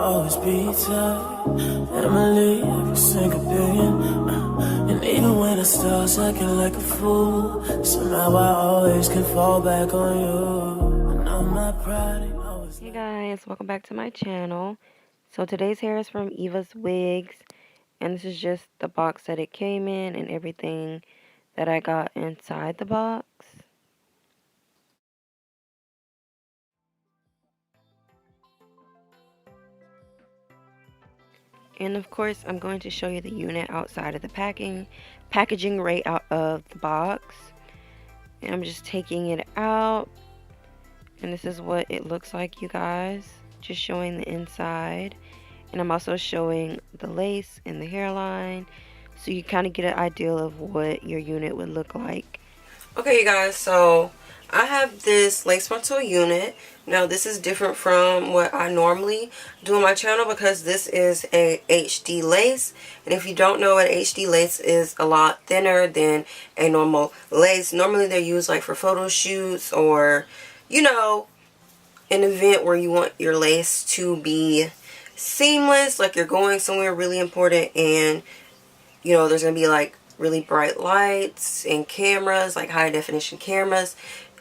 always be tight. Emily, every single billion. And even when the stars acting like a fool, somehow I always can fall back on you. And I'm not proud of always. Hey guys, welcome back to my channel. So today's hair is from Evawigs, and this is just the box that it came in and everything that I got inside the box. And of course, I'm going to show you the unit outside of the packaging right out of the box. And I'm just taking it out, and this is what it looks like, you guys. Just showing the inside. And I'm also showing the lace and the hairline, so you kind of get an idea of what your unit would look like. Okay, you guys, so I have this lace frontal unit. Now this is different from what I normally do on my channel because this is a HD lace. And if you don't know, an HD lace is a lot thinner than a normal lace. Normally they're used like for photo shoots or, you know, an event where you want your lace to be seamless, like you're going somewhere really important and, you know, there's going to be like really bright lights and cameras, like high definition cameras,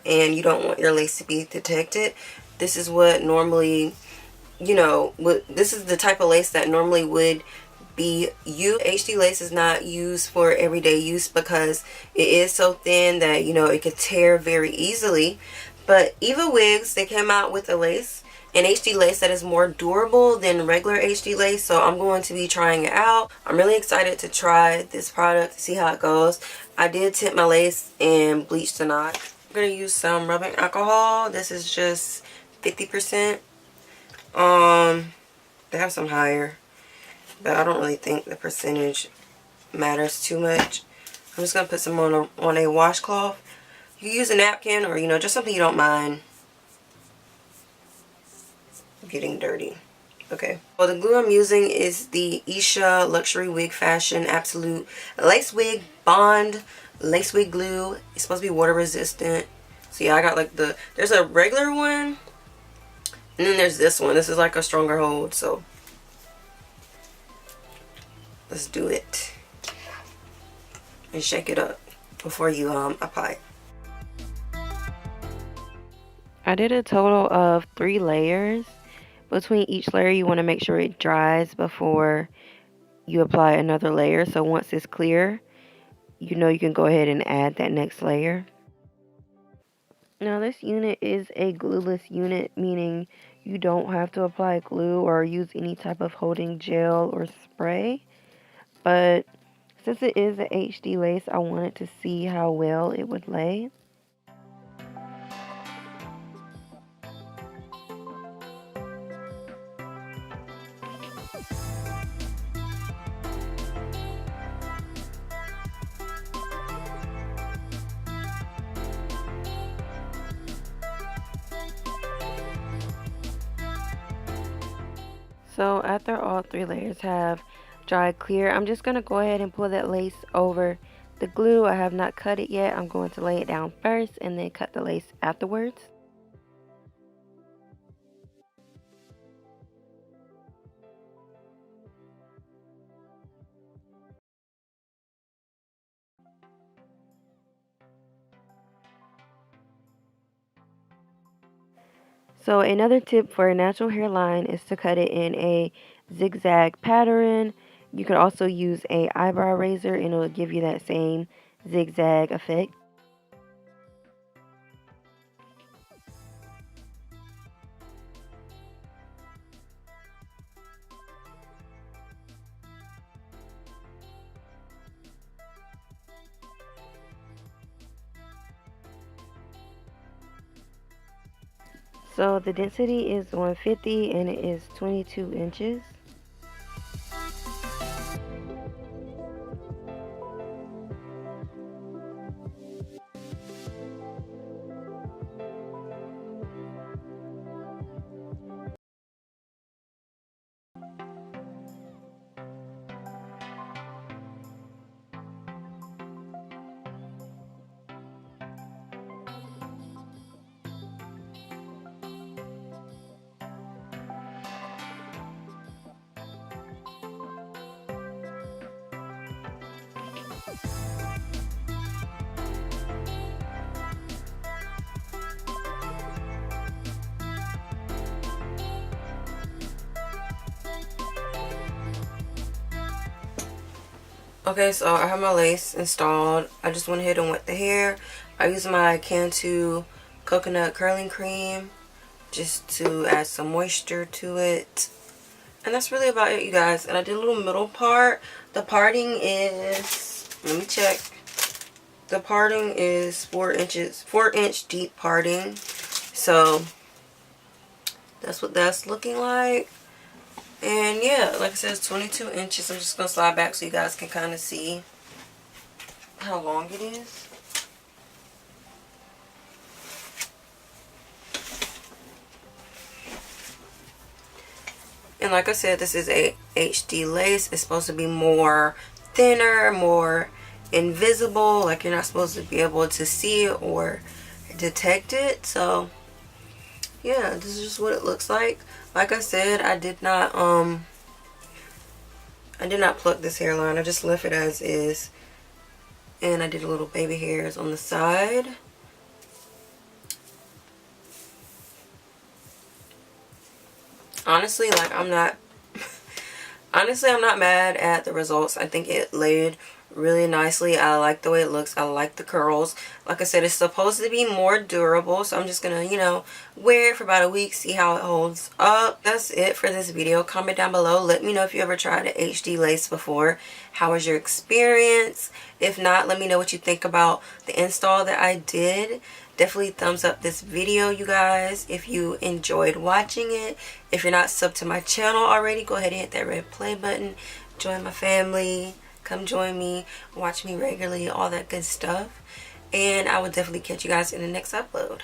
and you don't want your lace to be detected. This is what normally, you know, this is the type of lace that normally would be used. HD lace is not used for everyday use because it is so thin that, you know, it could tear very easily. But Evawigs, they came out with a lace, an HD lace that is more durable than regular HD lace, so I'm going to be trying it out. I'm really excited to try this product to see how it goes. I did tint my lace and bleach the knot. I'm going to use some rubbing alcohol. This is just 50%. They have some higher, but I don't really think the percentage matters too much. I'm just going to put some on a washcloth. You can use a napkin or, you know, just something you don't mind getting dirty. Okay. Well, the glue I'm using is the Isha Luxury Wig Fashion Absolute Lace Wig Bond Lace Wig Glue. It's supposed to be water resistant. So yeah, I got like there's a regular one. And then there's this one. This is like a stronger hold. So let's do it. And shake it up before you apply it. I did a total of 3 layers. Between each layer, you want to make sure it dries before you apply another layer. So once it's clear, you know you can go ahead and add that next layer. Now this unit is a glueless unit, meaning you don't have to apply glue or use any type of holding gel or spray. But since it is an HD lace, I wanted to see how well it would lay. So after all 3 layers have dried clear, I'm just going to go ahead and pull that lace over the glue. I have not cut it yet. I'm going to lay it down first and then cut the lace afterwards. So another tip for a natural hairline is to cut it in a zigzag pattern. You could also use a eyebrow razor and it will give you that same zigzag effect. So the density is 150 and it is 22 inches. Okay, so I have my lace installed. I just went ahead and wet the hair. I used my Cantu coconut curling cream just to add some moisture to it. And that's really about it, you guys. And I did a little middle part. The parting is, let me check. The parting is 4 inches, 4-inch deep parting. So that's what that's looking like. And yeah, like I said, it's 22 inches. I'm just going to slide back so you guys can kind of see how long it is. And like I said, this is a HD lace. It's supposed to be more thinner, more invisible. Like you're not supposed to be able to see it or detect it. So yeah, this is just what it looks like. Like I said, I did not pluck this hairline. I just left it as is. And I did a little baby hairs on the side. Honestly, like I'm not mad at the results. I think it laid really nicely. I like the way it looks. I like the curls. Like I said, it's supposed to be more durable, so I'm just gonna, you know, wear it for about a week, see how it holds up. That's it for this video. Comment down below. Let me know if you ever tried an HD lace before. How was your experience? If not, let me know what you think about the install that I did. Definitely thumbs up this video, you guys, if you enjoyed watching it. If you're not subbed to my channel already, go ahead and hit that red play button. Join my family. Come join me. Watch me regularly. All that good stuff. And I will definitely catch you guys in the next upload.